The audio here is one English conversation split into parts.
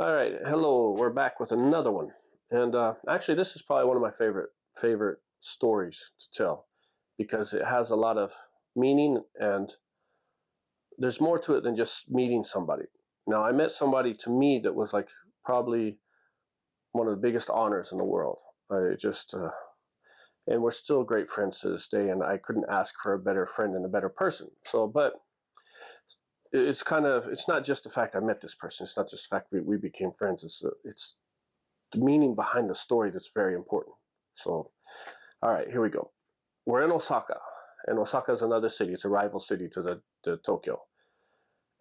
All right, hello. We're back with another one, and actually, this is probably one of my favorite stories to tell because it has a lot of meaning, and there's more to it than just meeting somebody. Now, I met somebody to me that was like probably one of the biggest honors in the world. I just and we're still great friends to this day, and I couldn't ask for a better friend and a better person. So, but it's not just the fact I met this person. It's not just the fact we became friends. It's the meaning behind the story that's very important. So, all right, here we go. We're in Osaka, and Osaka is another city. It's a rival city to the Tokyo,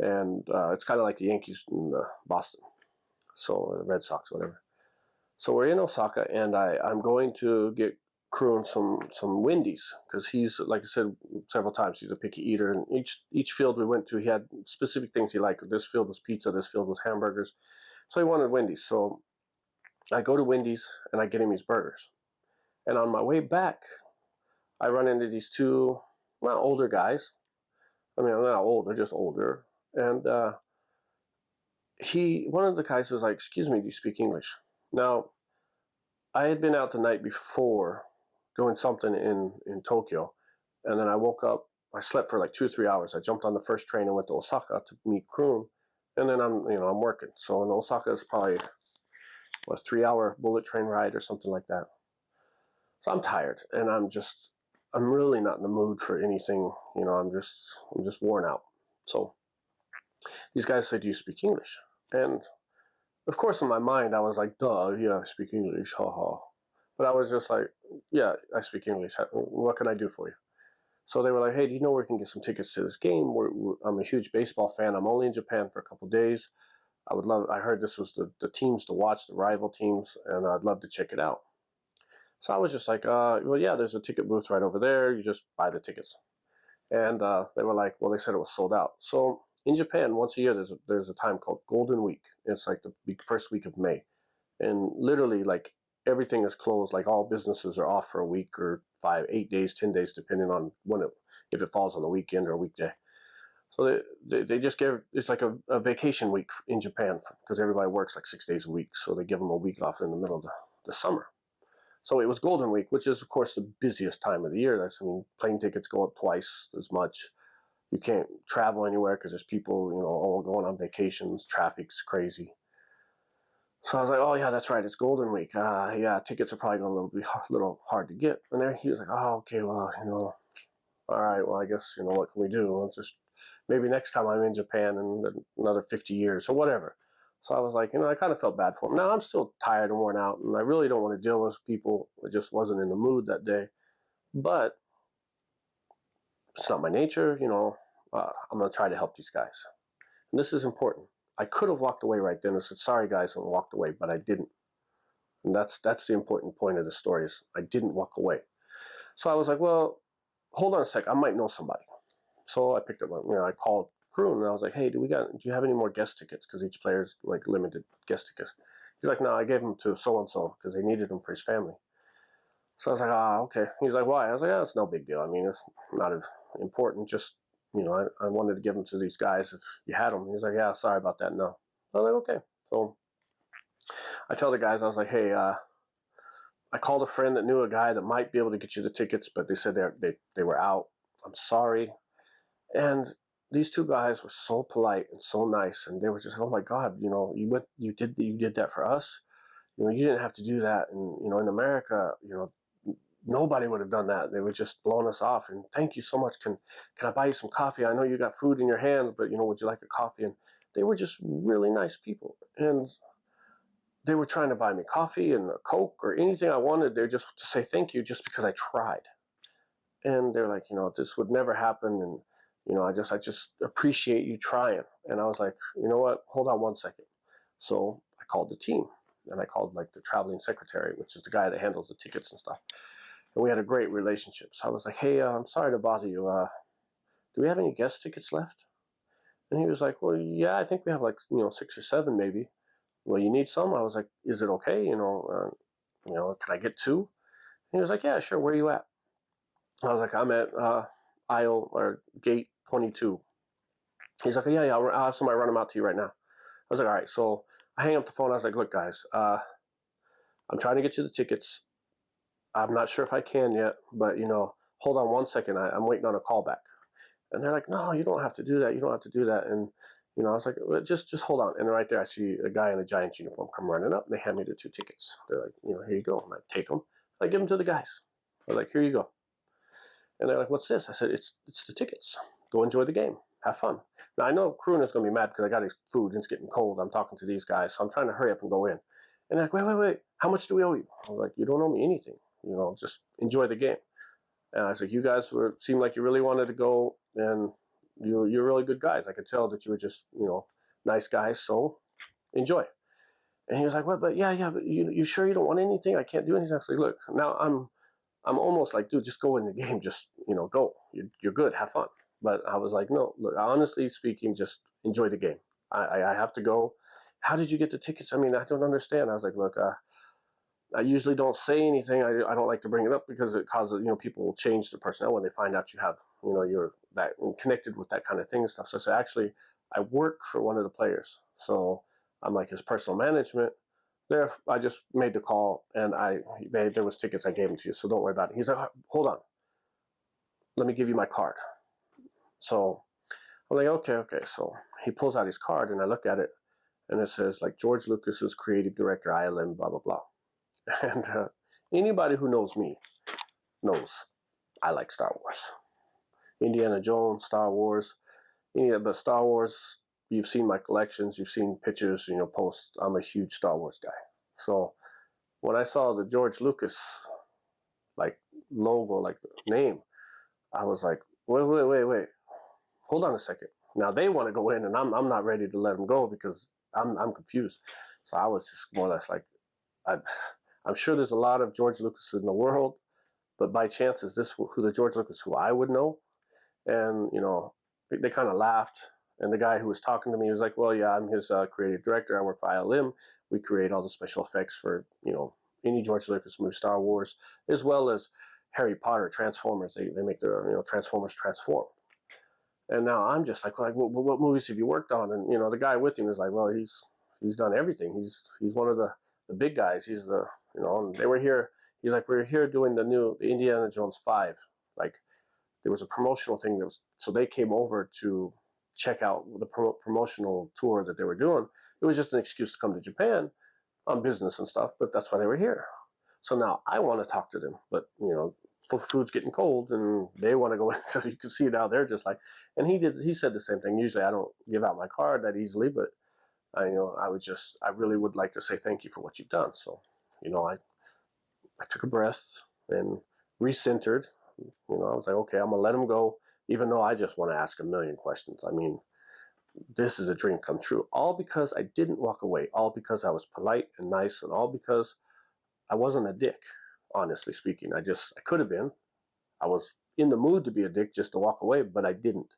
and it's kind of like the Yankees in Boston, so the Red Sox, whatever. So we're in Osaka, and I'm going to get Kroon some Wendy's because he's, like I said several times, he's a picky eater. And each field we went to, he had specific things he liked. This field was pizza. This field was hamburgers. So he wanted Wendy's. So I go to Wendy's and I get him these burgers. And on my way back, I run into these two, well, older guys. I mean, they're not old; they're just older. And one of the guys was like, "Excuse me, do you speak English?" Now, I had been out the night before doing something in Tokyo, and then I woke up. I slept for like 2 or 3 hours. I jumped on the first train and went to Osaka to meet Kroon, and then I'm working. So in Osaka is probably a 3 hour bullet train ride or something like that. So I'm tired, and I'm really not in the mood for anything. I'm just worn out. So these guys said, "Do you speak English?" And of course, in my mind, I was like, "Duh, yeah, I speak English, haha." But I was just like, "Yeah, I speak English. What can I do for you?" So they were like, "Hey, do you know where we can get some tickets to this game? I'm a huge baseball fan. I'm only in Japan for a couple of days. I would love. I heard this was the teams to watch, the rival teams, and I'd love to check it out." So I was just like, "Well, yeah, there's a ticket booth right over there. You just buy the tickets." And they were like, "Well, they said it was sold out." So in Japan, once a year, there's a time called Golden Week. It's like the first week of May, and literally like everything is closed. Like all businesses are off for a week or 5, 8 days, 10 days, depending on if it falls on a weekend or a weekday. So they just give it's like a vacation week in Japan because everybody works like 6 days a week. So they give them a week off in the middle of the summer. So it was Golden Week, which is, of course, the busiest time of the year. I mean, plane tickets go up twice as much. You can't travel anywhere because there's people, all going on vacations. Traffic's crazy. So I was like, "Oh yeah, that's right. It's Golden Week. Yeah, tickets are probably going to be a little hard to get." And there he was like, "Oh, okay, well, all right. Well, I guess what can we do? Let's just maybe next time I'm in Japan in another 50 years or whatever." So I was like, I kind of felt bad for him. Now I'm still tired and worn out, and I really don't want to deal with people. I just wasn't in the mood that day. But it's not my nature. I'm going to try to help these guys. And this is important. I could have walked away right then and said, "Sorry, guys," and walked away, but I didn't. And that's the important point of the story is I didn't walk away. So I was like, "Well, hold on a sec. I might know somebody." So I picked up, I called Kroon and I was like, "Hey, do you have any more guest tickets? Because each player's like limited guest tickets." He's like, "No, I gave them to so and so because they needed them for his family." So I was like, okay. He's like, "Why?" I was like, "Oh, it's no big deal. I mean, it's not as important. Just, I wanted to give them to these guys if you had them." He's like, "Yeah, sorry about that. No." I was like, "Okay." So I tell the guys, I was like, "Hey, I called a friend that knew a guy that might be able to get you the tickets, but they said they were out. I'm sorry." And these two guys were so polite and so nice, and they were just, "Oh my God, you did that for us. You didn't have to do that." And in America, nobody would have done that. They would just blown us off. And "Thank you so much. Can I buy you some coffee? I know you got food in your hands, but would you like a coffee?" And they were just really nice people, and they were trying to buy me coffee and a Coke or anything I wanted. They're just to say thank you just because I tried. And they're like, "This would never happen, and I just appreciate you trying." And I was like, "You know what? Hold on one second." So I called the team, and I called like the traveling secretary, which is the guy that handles the tickets and stuff. And we had a great relationship. So I was like, "Hey, I'm sorry to bother you. Do we have any guest tickets left?" And he was like, "Well, yeah, I think we have like 6 or 7 maybe." "Well, you need some?" I was like, "Is it okay? Can I get two?" And he was like, "Yeah, sure. Where are you at?" I was like, "I'm at aisle or gate 22. He's like, "Yeah, I'll have somebody run them out to you right now." I was like, "All right." So I hang up the phone. I was like, look, guys, I'm trying to get you the tickets. I'm not sure if I can yet, but, hold on 1 second. I'm waiting on a call back. And they're like, no, you don't have to do that. You don't have to do that. And, I was like, well, just hold on. And right there, I see a guy in a Giants uniform come running up, and they hand me the 2 tickets. They're like, here you go. And I take them. I give them to the guys. I was like, here you go. And they're like, what's this? I said, it's the tickets. Go enjoy the game. Have fun. Now, I know Kroon is going to be mad because I got his food and it's getting cold. I'm talking to these guys, so I'm trying to hurry up and go in. And they're like, wait. How much do we owe you? I was like, you don't owe me anything. Just enjoy the game. And I was like, you guys seemed like you really wanted to go, and you're really good guys. I could tell that you were just, nice guys, so enjoy. And he was like, what? But yeah, but you sure you don't want anything? I can't do anything. I was like, look, now I'm almost like, dude, just go in the game. Just, go. You're good. Have fun. But I was like, no, look, honestly speaking, just enjoy the game. I have to go. How did you get the tickets? I mean, I don't understand. I was like, look, I usually don't say anything. I don't like to bring it up because it causes, people will change the personnel when they find out you have, you're that connected with that kind of thing and stuff. So I said, actually, I work for one of the players. So I'm like his personal management. There, I just made the call, and there was tickets. I gave them to you, so don't worry about it. He's like, hold on, let me give you my card. So I'm like, okay. So he pulls out his card, and I look at it, and it says like George Lucas's creative director, ILM, blah blah blah. And anybody who knows me knows I like Star Wars, Indiana Jones, Star Wars, but Star Wars. You've seen my collections, you've seen pictures, posts. I'm a huge Star Wars guy. So when I saw the George Lucas like logo, like the name, I was like, wait. Hold on a second. Now they want to go in, and I'm not ready to let them go because I'm confused. So I was just more or less like, I'm sure there's a lot of George Lucas in the world, but by chance is this who the George Lucas who I would know? And they kind of laughed. And the guy who was talking to me was like, well, yeah, I'm his creative director. I work for ILM. We create all the special effects for, any George Lucas movie, Star Wars, as well as Harry Potter, Transformers. They make the, Transformers transform. And now I'm just like well, what movies have you worked on? And, the guy with him is like, well, he's done everything. He's one of the big guys. He's the, and they were here. He's like, we're here doing the new Indiana Jones 5. Like, there was a promotional thing so they came over to check out the promotional tour that they were doing. It was just an excuse to come to Japan on business and stuff, but that's why they were here. So now I want to talk to them, but food's getting cold and they want to go in. So you can see now they're just like, and he said the same thing. Usually I don't give out my card that easily, but I really would like to say thank you for what you've done. So, I took a breath and recentered. I was like, okay, I'm gonna let him go, even though I just want to ask a million questions. I mean, this is a dream come true. All because I didn't walk away. All because I was polite and nice, and all because I wasn't a dick. Honestly speaking, I could have been. I was in the mood to be a dick just to walk away, but I didn't.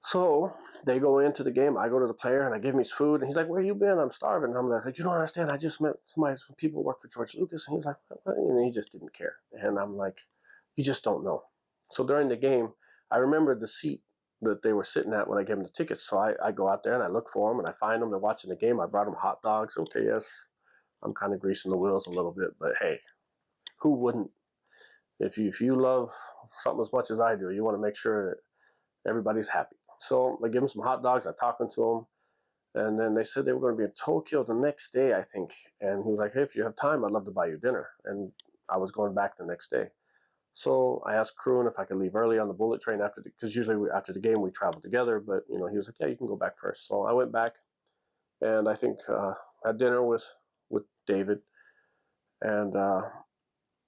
So they go into the game. I go to the player and I give him his food. And he's like, where you been? I'm starving. And I'm like, you don't understand. I just met some people who work for George Lucas. And he's like, and he just didn't care. And I'm like, you just don't know. So during the game, I remembered the seat that they were sitting at when I gave them the tickets. So I go out there and I look for them and I find them. They're watching the game. I brought them hot dogs. Okay, yes, I'm kind of greasing the wheels a little bit, but hey, who wouldn't? If you love something as much as I do, you want to make sure that everybody's happy. So I give them some hot dogs. I'm talking to them. And then they said they were going to be in Tokyo the next day, I think. And he was like, hey, if you have time, I'd love to buy you dinner. And I was going back the next day. So I asked Kroon if I could leave early on the bullet train because usually after the game we travel together. But, he was like, yeah, you can go back first. So I went back and I think had dinner with David. And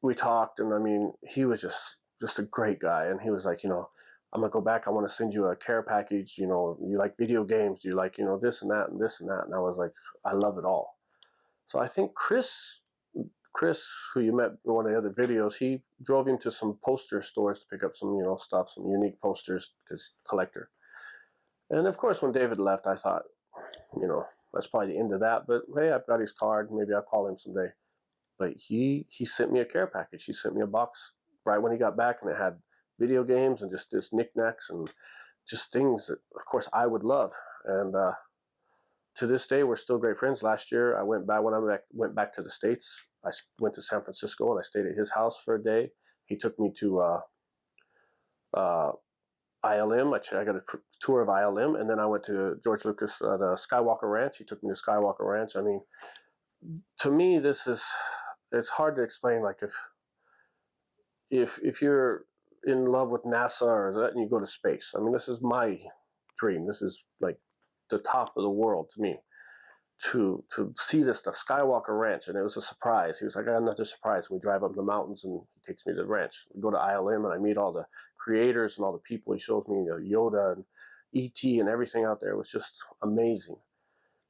we talked. And I mean, he was just a great guy. And he was like, I'm going to go back. I want to send you a care package. You like video games. Do you like, this and that and this and that? And I was like, I love it all. So I think Chris, who you met in one of the other videos, he drove him to some poster stores to pick up some, stuff, some unique posters to collector. And of course, when David left, I thought, that's probably the end of that. But hey, I've got his card. Maybe I'll call him someday. But he sent me a care package. He sent me a box right when he got back, and it had video games and just knickknacks and just things that, of course, I would love. And to this day, we're still great friends. Last year, I went back when I went back to the States. I went to San Francisco and I stayed at his house for a day. He took me to uh, ILM. I got a tour of ILM, and then I went to George Lucas, the Skywalker Ranch. He took me to Skywalker Ranch. I mean, to me, it's hard to explain. Like if you're in love with NASA or that, and you go to space. I mean, this is my dream. This is like the top of the world to me. To see this stuff, Skywalker Ranch, and it was a surprise. He was like, "I got another surprise." We drive up the mountains, and he takes me to the ranch. We go to ILM, and I meet all the creators and all the people. He shows me Yoda and ET and everything out there. It was just amazing.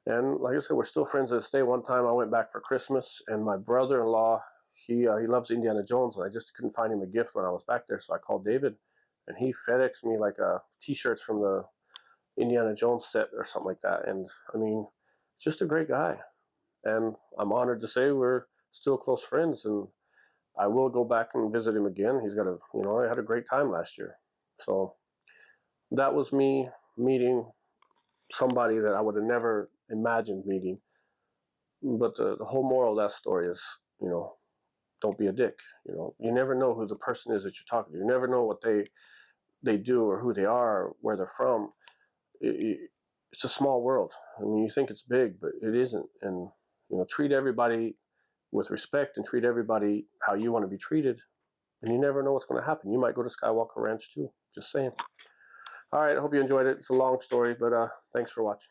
And like I said, we're still friends to this day. One time I went back for Christmas, and my brother-in-law, he loves Indiana Jones, and I just couldn't find him a gift when I was back there. So I called David, and he FedExed me like T-shirts from the Indiana Jones set or something like that. And I mean, just a great guy. And I'm honored to say we're still close friends, and I will go back and visit him again. He's got I had a great time last year. So that was me meeting somebody that I would have never imagined meeting. But the whole moral of that story is, don't be a dick. You never know who the person is that you're talking to. You never know what they do or who they are or where they're from. It's a small world. I mean, you think it's big, but it isn't. And treat everybody with respect and treat everybody how you want to be treated. And you never know what's going to happen. You might go to Skywalker Ranch too. Just saying. All right, I hope you enjoyed it. It's a long story, but thanks for watching.